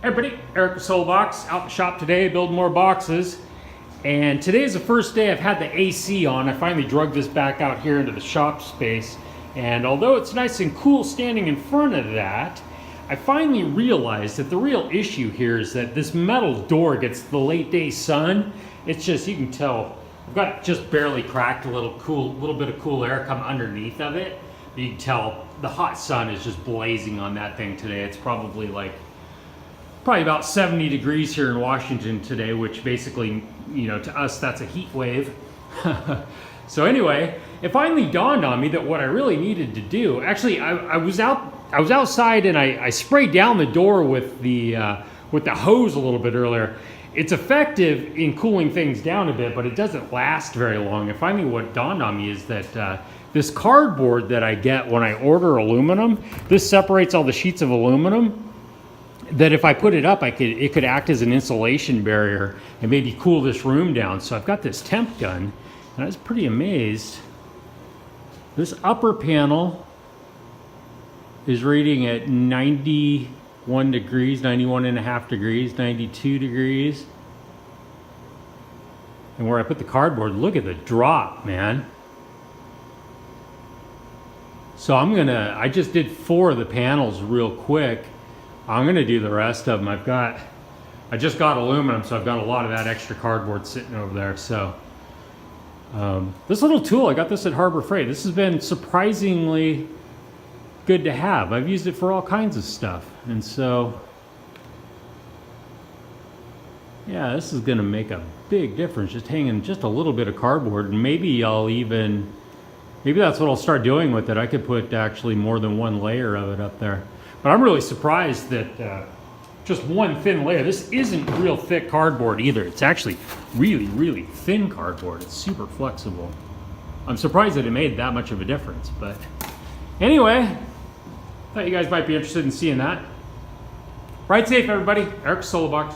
Hey everybody, Eric Solbox out in the shop today building more boxes. And today is the first day I've had the AC on. I finally drug this back out here into the shop space. And although it's nice and cool standing in front of that, I finally realized that the real issue here is that this metal door gets the late day sun. It's just, you can tell, I've got it just barely cracked, a little bit of cool air come underneath of it. You can tell the hot sun is just blazing on that thing today. It's probably about 70 degrees here in Washington today, which basically, you know, to us, that's a heat wave. So anyway, it finally dawned on me that what I really needed to do, actually, I was outside and I sprayed down the door with the hose a little bit earlier. It's effective in cooling things down a bit, but it doesn't last very long. And finally what dawned on me is that this cardboard that I get when I order aluminum, this separates all the sheets of aluminum, that if I put it up, it could act as an insulation barrier and maybe cool this room down. So I've got this temp gun, and I was pretty amazed. This upper panel is reading at 91 degrees, 91 and a half degrees, 92 degrees. And where I put the cardboard, look at the drop, man. So I just did 4 of the panels real quick. I'm gonna do the rest of them. I just got aluminum, so I've got a lot of that extra cardboard sitting over there. So this little tool, I got this at Harbor Freight. This has been surprisingly good to have. I've used it for all kinds of stuff. And so, yeah, this is gonna make a big difference, just hanging just a little bit of cardboard. And maybe that's what I'll start doing with it. I could put actually more than one layer of it up there. But I'm really surprised that just one thin layer. This isn't real thick cardboard either. It's actually really, really thin cardboard. It's super flexible. I'm surprised that it made that much of a difference. But anyway, thought you guys might be interested in seeing that. Ride safe, everybody. Eric Solbox.